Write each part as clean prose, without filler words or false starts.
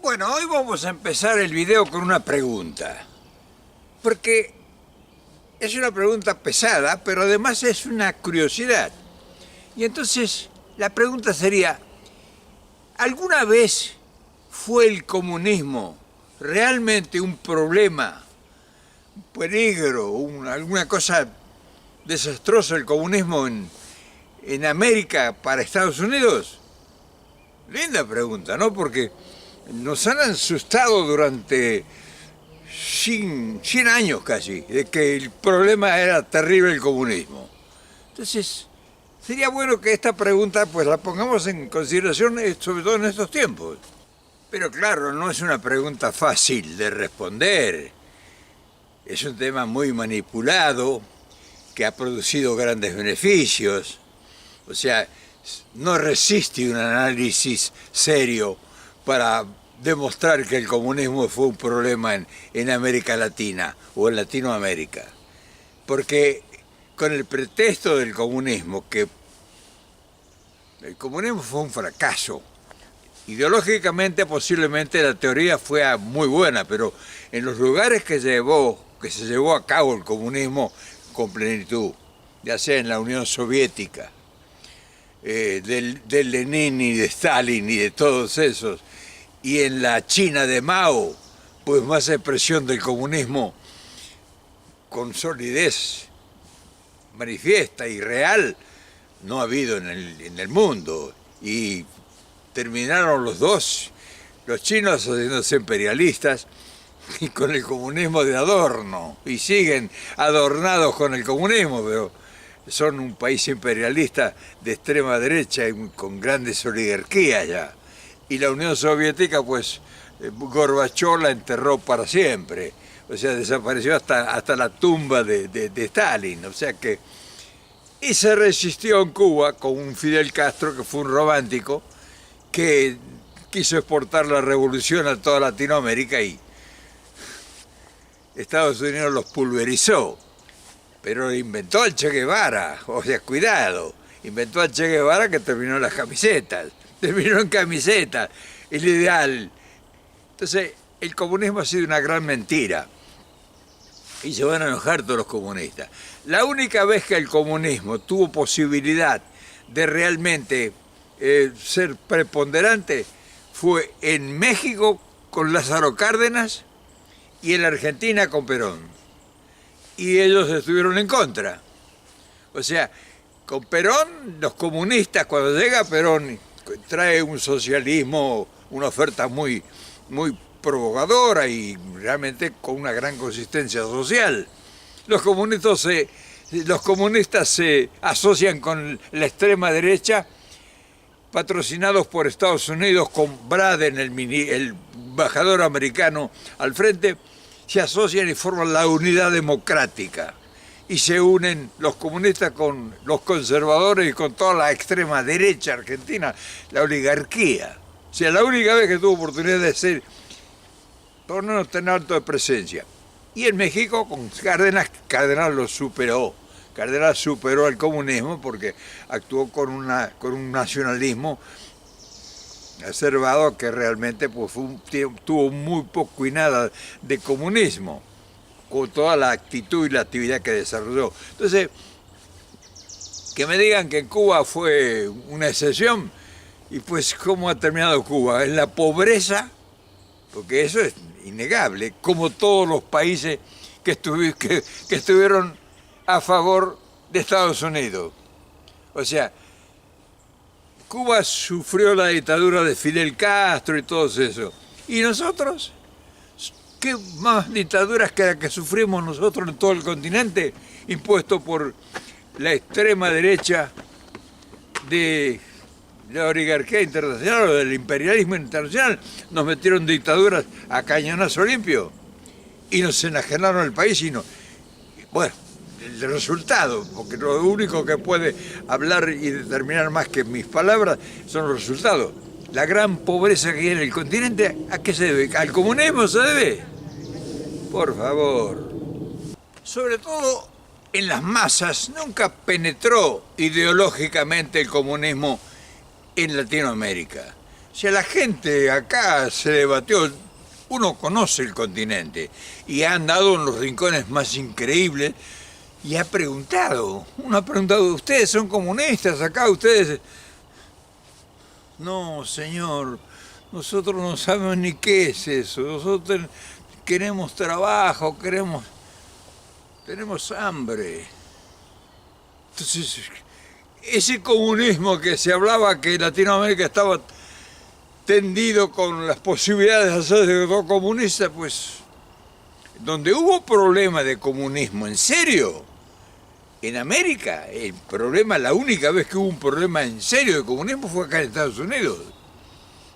Bueno, hoy vamos a empezar el video con una pregunta, porque es una pregunta pesada, pero además es una curiosidad. Y entonces la pregunta sería, ¿alguna vez fue el comunismo realmente un problema, un peligro, alguna cosa desastrosa el comunismo en América para Estados Unidos? Linda pregunta, ¿no? Porque nos han asustado durante 100 años casi, de que el problema era terrible el comunismo. Entonces, sería bueno que esta pregunta pues la pongamos en consideración, sobre todo en estos tiempos. Pero claro, no es una pregunta fácil de responder. Es un tema muy manipulado, que ha producido grandes beneficios. O sea, no resiste un análisis serio para demostrar que el comunismo fue un problema en América Latina o en Latinoamérica. Porque con el pretexto del comunismo, que el comunismo fue un fracaso, ideológicamente posiblemente la teoría fue muy buena, pero en los lugares que se llevó a cabo el comunismo con plenitud, ya sea en la Unión Soviética, del Lenin y de Stalin y de todos esos, y en la China de Mao, pues más expresión del comunismo con solidez manifiesta y real no ha habido en el mundo. Y terminaron los dos, los chinos haciéndose imperialistas y con el comunismo de adorno, y siguen adornados con el comunismo, pero son un país imperialista de extrema derecha y con grandes oligarquías ya. Y la Unión Soviética, pues, Gorbachov la enterró para siempre. O sea, desapareció hasta la tumba de Stalin. O sea que... Y se resistió en Cuba con un Fidel Castro, que fue un romántico, que quiso exportar la revolución a toda Latinoamérica y Estados Unidos los pulverizó. Pero inventó al Che Guevara, o sea, cuidado, inventó al Che Guevara que terminó en las camisetas, terminó en camisetas, el ideal. Entonces, el comunismo ha sido una gran mentira y se van a enojar todos los comunistas. La única vez que el comunismo tuvo posibilidad de realmente ser preponderante fue en México con Lázaro Cárdenas y en la Argentina con Perón. Y ellos estuvieron en contra. O sea, con Perón, los comunistas, cuando llega Perón, trae un socialismo, una oferta muy provocadora y realmente con una gran consistencia social. Los comunistas se asocian con la extrema derecha, patrocinados por Estados Unidos, con Braden, el embajador americano, al frente, se asocian y forman la Unidad Democrática. Y se unen los comunistas con los conservadores y con toda la extrema derecha argentina, la oligarquía. O sea, la única vez que tuvo oportunidad de ser, por no tener alto de presencia. Y en México, con Cárdenas lo superó. Cárdenas superó al comunismo porque actuó con un nacionalismo observado que realmente pues, tuvo muy poco y nada de comunismo, con toda la actitud y la actividad que desarrolló. Entonces, que me digan que en Cuba fue una excepción, y pues ¿cómo ha terminado Cuba? En la pobreza, porque eso es innegable, como todos los países que estuvieron a favor de Estados Unidos. O sea, Cuba sufrió la dictadura de Fidel Castro y todo eso. ¿Y nosotros? ¿Qué más dictaduras que la que sufrimos nosotros en todo el continente, impuesto por la extrema derecha de la oligarquía internacional o del imperialismo internacional? Nos metieron dictaduras a cañonazo limpio y nos enajenaron el país y no. Bueno, el resultado, porque lo único que puede hablar y determinar más que mis palabras son los resultados. La gran pobreza que hay en el continente, ¿a qué se debe? ¿Al comunismo se debe? Por favor. Sobre todo en las masas, nunca penetró ideológicamente el comunismo en Latinoamérica. Si a la gente acá se debatió, uno conoce el continente y ha andado en los rincones más increíbles y ha preguntado, uno ha preguntado, ¿ustedes son comunistas acá? ¿Ustedes? No, señor, nosotros no sabemos ni qué es eso, nosotros queremos trabajo, tenemos hambre. Entonces, ese comunismo que se hablaba que Latinoamérica estaba tendido con las posibilidades de hacerse todo comunista, pues donde hubo problema de comunismo, en serio, en América, el problema, la única vez que hubo un problema en serio de comunismo fue acá en Estados Unidos,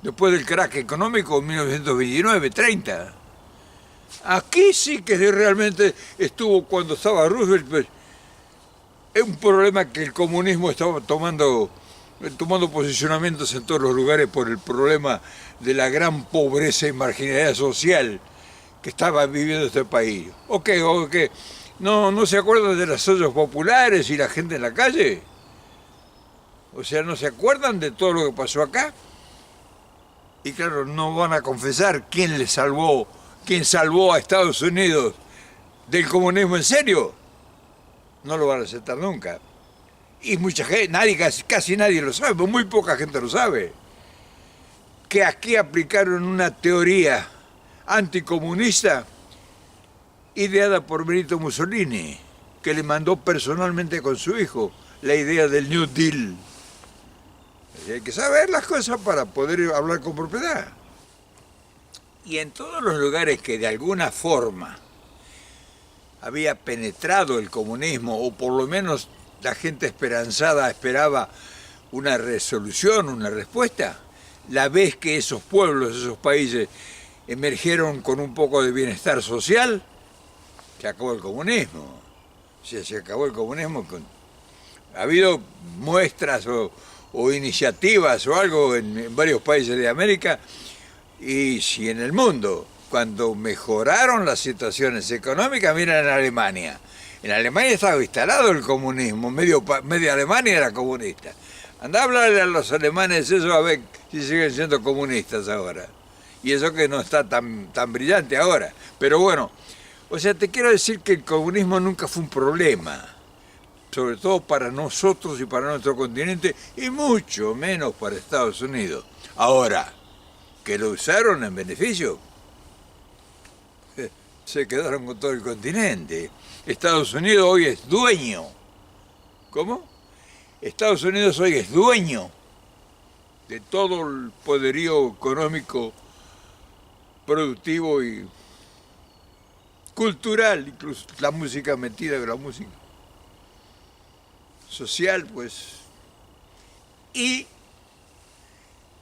después del crack económico en 1929-30. Aquí sí que realmente estuvo cuando estaba Roosevelt, pues, es un problema que el comunismo estaba tomando posicionamientos en todos los lugares por el problema de la gran pobreza y marginalidad social que estaba viviendo este país. ¿O qué? ¿No se acuerdan de las ollas populares y la gente en la calle? O sea, ¿no se acuerdan de todo lo que pasó acá? Y claro, no van a confesar quién salvó a Estados Unidos del comunismo en serio. No lo van a aceptar nunca. Y mucha gente, casi nadie lo sabe, muy poca gente lo sabe. Que aquí aplicaron una teoría anticomunista ideada por Benito Mussolini, que le mandó personalmente con su hijo la idea del New Deal. Y hay que saber las cosas para poder hablar con propiedad. Y en todos los lugares que de alguna forma había penetrado el comunismo, o por lo menos la gente esperanzada esperaba una resolución, una respuesta, la vez que esos pueblos, esos países emergieron con un poco de bienestar social, se acabó el comunismo. O sea, se acabó el comunismo. Ha habido muestras o iniciativas o algo en varios países de América y si en el mundo, cuando mejoraron las situaciones económicas, mira en Alemania. En Alemania estaba instalado el comunismo, media Alemania era comunista. Andá a hablarle a los alemanes eso a ver si siguen siendo comunistas ahora. Y eso que no está tan brillante ahora. Pero bueno, o sea, te quiero decir que el comunismo nunca fue un problema. Sobre todo para nosotros y para nuestro continente, y mucho menos para Estados Unidos. Ahora, que lo usaron en beneficio, se quedaron con todo el continente. Estados Unidos hoy es dueño. ¿Cómo? Estados Unidos hoy es dueño de todo el poderío económico, productivo y cultural, incluso la música metida de la música social, pues. Y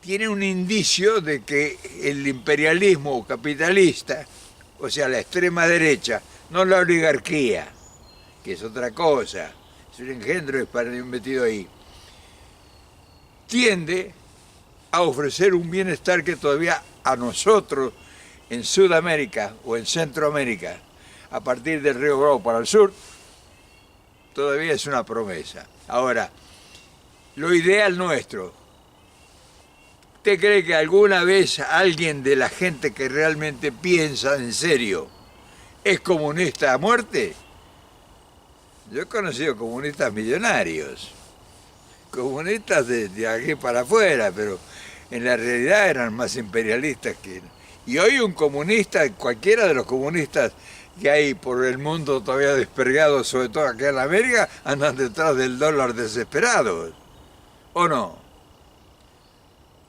tiene un indicio de que el imperialismo capitalista, o sea, la extrema derecha, no la oligarquía, que es otra cosa, es un engendro metido ahí, tiende a ofrecer un bienestar que todavía a nosotros en Sudamérica o en Centroamérica, a partir del Río Bravo para el sur, todavía es una promesa. Ahora, lo ideal nuestro, ¿usted cree que alguna vez alguien de la gente que realmente piensa en serio es comunista a muerte? Yo he conocido comunistas millonarios, comunistas de aquí para afuera, pero en la realidad eran más imperialistas que... Y hoy un comunista, cualquiera de los comunistas que hay por el mundo todavía despergados, sobre todo acá en América, andan detrás del dólar desesperados, ¿o no?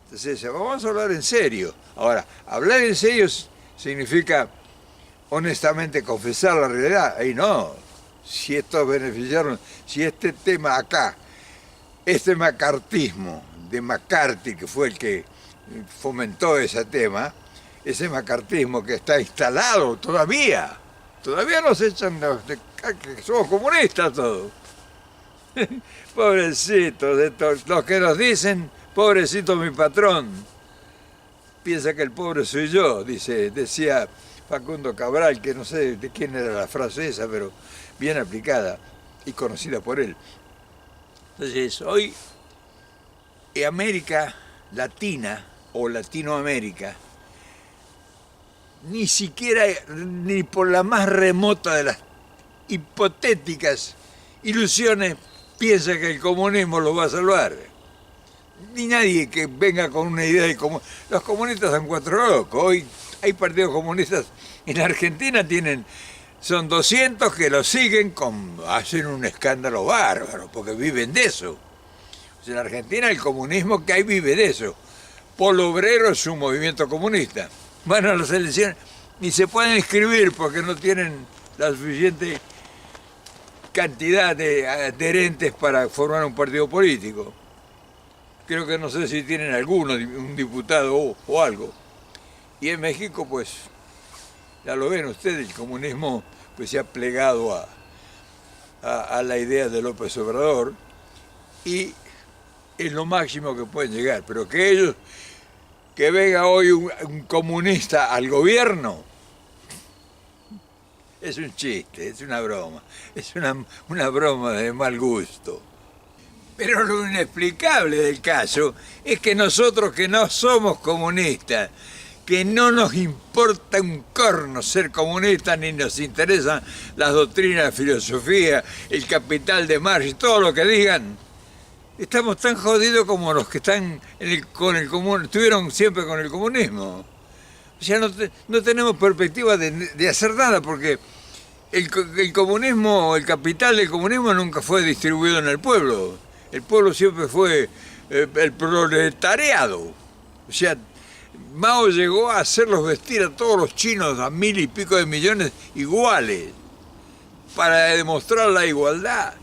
Entonces, vamos a hablar en serio. Ahora, hablar en serio significa honestamente confesar la realidad. Ahí no. Si estos beneficiaron, si este tema acá, este macartismo de McCarthy, que fue el que fomentó ese tema, ese macartismo que está instalado todavía nos echan que somos comunistas todos. Pobrecitos, los que nos dicen, pobrecito mi patrón, piensa que el pobre soy yo, decía Facundo Cabral, que no sé de quién era la frase esa, pero bien aplicada y conocida por él. Entonces, hoy en América Latina, o Latinoamérica, ni siquiera, ni por la más remota de las hipotéticas ilusiones, piensa que el comunismo lo va a salvar. Ni nadie que venga con una idea de comunismo. Los comunistas son cuatro locos. Hoy hay partidos comunistas en Argentina, son 200 que lo siguen, hacen un escándalo bárbaro, porque viven de eso. O sea, en Argentina el comunismo que hay vive de eso. Polo Obrero es un movimiento comunista. Van a las elecciones, ni se pueden inscribir porque no tienen la suficiente cantidad de adherentes para formar un partido político. Creo que no sé si tienen alguno, un diputado o algo. Y en México, pues, ya lo ven ustedes, el comunismo pues se ha plegado a la idea de López Obrador y es lo máximo que pueden llegar. Pero que venga hoy un comunista al gobierno, es un chiste, es una broma, es una broma de mal gusto. Pero lo inexplicable del caso es que nosotros que no somos comunistas, que no nos importa un corno ser comunistas, ni nos interesan las doctrinas, la filosofía, el capital de Marx y todo lo que digan, estamos tan jodidos como los que están estuvieron siempre con el comunismo. O sea, no tenemos perspectiva de hacer nada, porque el comunismo, el capital del comunismo nunca fue distribuido en el pueblo. El pueblo siempre fue el proletariado. O sea, Mao llegó a hacerlos vestir a todos los chinos, a 1.000 y pico de millones, iguales, para demostrar la igualdad.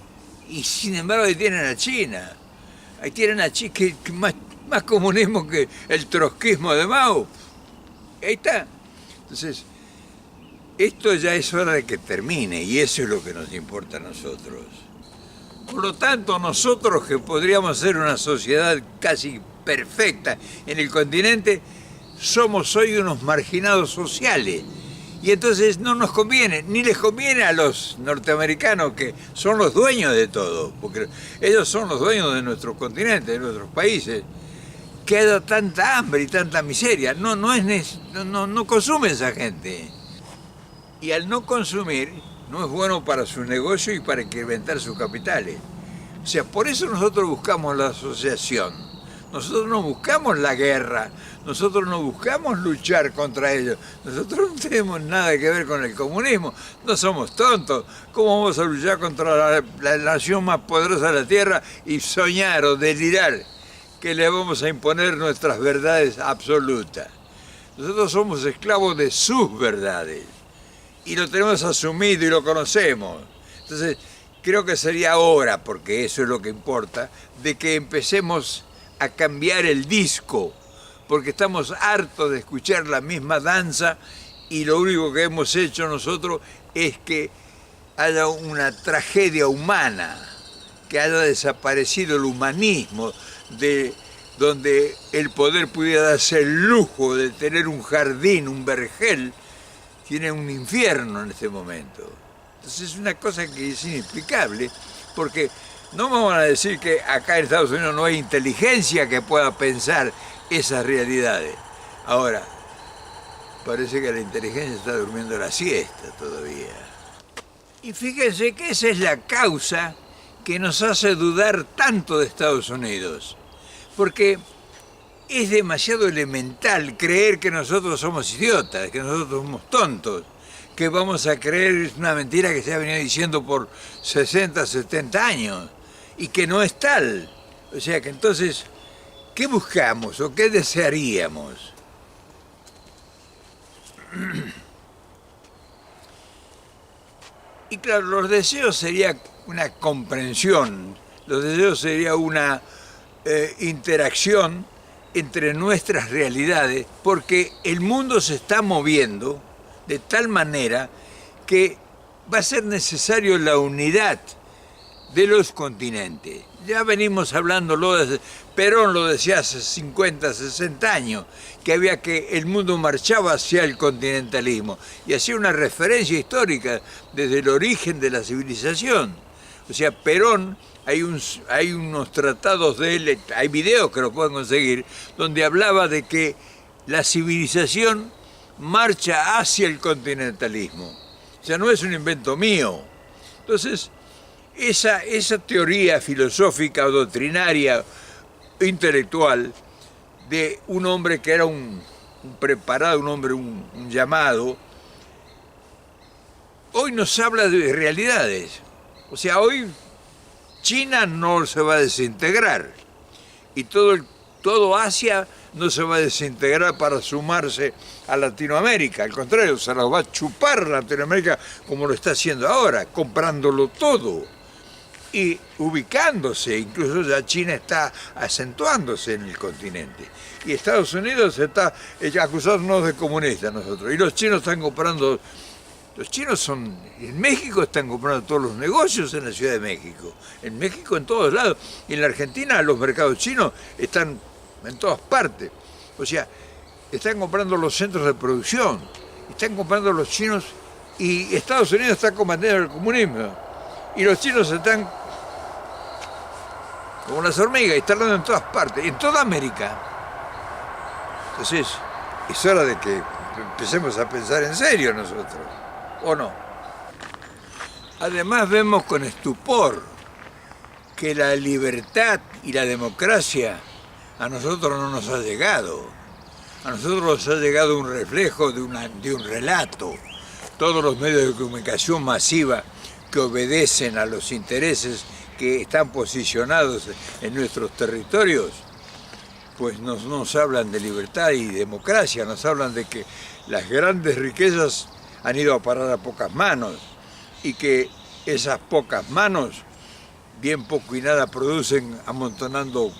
Y sin embargo ahí tienen a China. Ahí tienen a China, que más comunismo que el trotskismo de Mao. Ahí está. Entonces, esto ya es hora de que termine, y eso es lo que nos importa a nosotros. Por lo tanto, nosotros que podríamos ser una sociedad casi perfecta en el continente, somos hoy unos marginados sociales. Y entonces no nos conviene, ni les conviene a los norteamericanos, que son los dueños de todo, porque ellos son los dueños de nuestro continente, de nuestros países, que haya tanta hambre y tanta miseria. No consume esa gente. Y al no consumir, no es bueno para su negocio y para incrementar sus capitales. O sea, por eso nosotros buscamos la asociación. Nosotros no buscamos la guerra, nosotros no buscamos luchar contra ellos. Nosotros no tenemos nada que ver con el comunismo, no somos tontos. ¿Cómo vamos a luchar contra la nación más poderosa de la Tierra y soñar o delirar que le vamos a imponer nuestras verdades absolutas? Nosotros somos esclavos de sus verdades y lo tenemos asumido y lo conocemos. Entonces, creo que sería hora, porque eso es lo que importa, de que empecemos a cambiar el disco, porque estamos hartos de escuchar la misma danza y lo único que hemos hecho nosotros es que haya una tragedia humana, que haya desaparecido el humanismo, donde el poder pudiera darse el lujo de tener un jardín, un vergel. Tiene un infierno en este momento. Entonces es una cosa que es inexplicable, porque no me van a decir que acá en Estados Unidos no hay inteligencia que pueda pensar esas realidades. Ahora, parece que la inteligencia está durmiendo la siesta todavía. Y fíjense que esa es la causa que nos hace dudar tanto de Estados Unidos, porque es demasiado elemental creer que nosotros somos idiotas, que nosotros somos tontos, que vamos a creer es una mentira que se ha venido diciendo por 60, 70 años, y que no es tal. O sea que entonces, ¿qué buscamos o qué desearíamos? Y claro, los deseos sería una comprensión, los deseos sería una interacción entre nuestras realidades, porque el mundo se está moviendo de tal manera que va a ser necesario la unidad de los continentes. Ya venimos hablándolo desde Perón lo decía hace 50, 60 años, que el mundo marchaba hacia el continentalismo, y hacía una referencia histórica desde el origen de la civilización. O sea, Perón hay unos tratados de él, hay videos que lo pueden conseguir, donde hablaba de que la civilización marcha hacia el continentalismo. O sea, no es un invento mío. Entonces, esa teoría filosófica o doctrinaria, intelectual, de un hombre que era un preparado, un hombre, un llamado, hoy nos habla de realidades. O sea, hoy China no se va a desintegrar y todo Asia no se va a desintegrar para sumarse a Latinoamérica. Al contrario, se la va a chupar Latinoamérica como lo está haciendo ahora, comprándolo todo y ubicándose. Incluso ya China está acentuándose en el continente. Y Estados Unidos está acusándonos de comunistas nosotros. Y los chinos están comprando. Los chinos en México están comprando todos los negocios en la Ciudad de México. En México en todos lados. Y en la Argentina los mercados chinos están en todas partes. O sea, están comprando los centros de producción. Están comprando los chinos y Estados Unidos está combatiendo el comunismo. Y los chinos están como las hormigas, instalando en todas partes, en toda América. Entonces, es hora de que empecemos a pensar en serio nosotros. ¿O no? Además vemos con estupor que la libertad y la democracia a nosotros no nos ha llegado. A nosotros nos ha llegado un reflejo de un relato. Todos los medios de comunicación masiva que obedecen a los intereses que están posicionados en nuestros territorios, pues nos hablan de libertad y democracia, nos hablan de que las grandes riquezas han ido a parar a pocas manos y que esas pocas manos bien poco y nada producen amontonando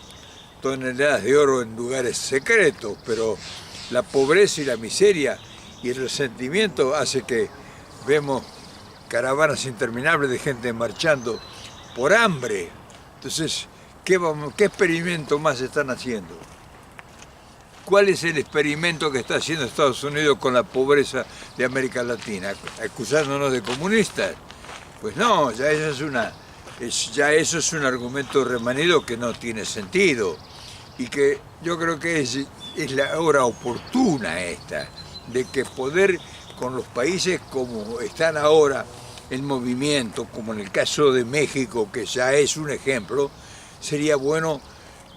toneladas de oro en lugares secretos, pero la pobreza y la miseria y el resentimiento hace que vemos caravanas interminables de gente marchando por hambre. Entonces, ¿qué experimento más están haciendo? ¿Cuál es el experimento que está haciendo Estados Unidos con la pobreza de América Latina? ¿Acusándonos de comunistas? Pues no, ya eso es un argumento remanido que no tiene sentido y que yo creo que es la hora oportuna esta, de que poder con los países como están ahora en movimiento, como en el caso de México, que ya es un ejemplo, sería bueno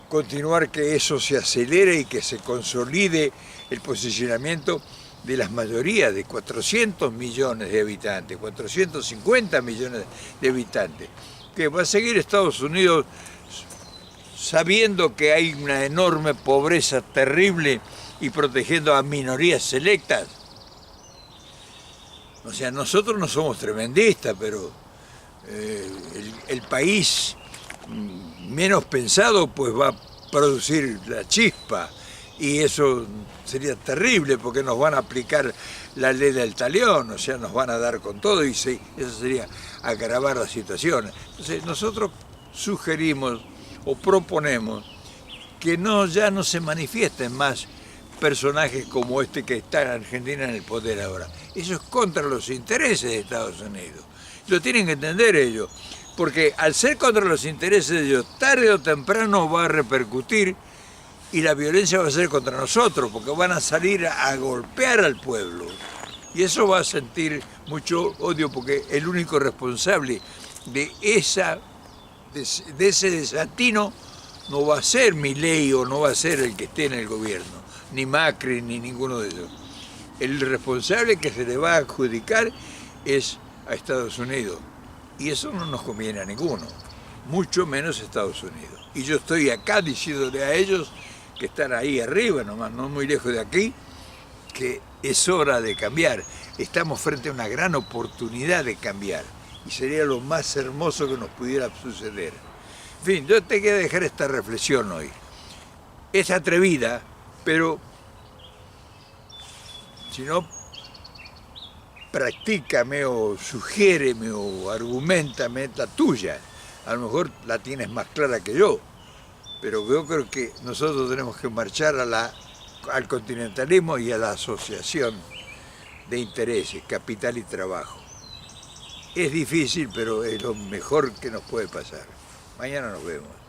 continuar que eso se acelere y que se consolide el posicionamiento de las mayorías de 400 millones de habitantes, 450 millones de habitantes, que va a seguir Estados Unidos sabiendo que hay una enorme pobreza terrible y protegiendo a minorías selectas. O sea, nosotros no somos tremendistas, pero el país menos pensado pues va a producir la chispa y eso sería terrible porque nos van a aplicar la ley del talión, o sea, nos van a dar con todo y eso sería agravar la situación. Entonces nosotros sugerimos o proponemos que ya no se manifiesten más personajes como este que está en Argentina en el poder ahora. Eso es contra los intereses de Estados Unidos. Lo tienen que entender ellos, porque al ser contra los intereses de ellos, tarde o temprano va a repercutir y la violencia va a ser contra nosotros, porque van a salir a golpear al pueblo. Y eso va a sentir mucho odio, porque el único responsable de ese desatino no va a ser Milei o no va a ser el que esté en el gobierno, ni Macri, ni ninguno de ellos. El responsable que se le va a adjudicar es a Estados Unidos. Y eso no nos conviene a ninguno, mucho menos a Estados Unidos. Y yo estoy acá diciéndole a ellos que están ahí arriba, nomás, no muy lejos de aquí, que es hora de cambiar. Estamos frente a una gran oportunidad de cambiar. Y sería lo más hermoso que nos pudiera suceder. En fin, yo te quiero dejar esta reflexión hoy. Es atrevida, pero si no, practícame o sugiéreme o argumentame la tuya. A lo mejor la tienes más clara que yo, pero yo creo que nosotros tenemos que marchar al continentalismo y a la asociación de intereses, capital y trabajo. Es difícil, pero es lo mejor que nos puede pasar. Mañana nos vemos.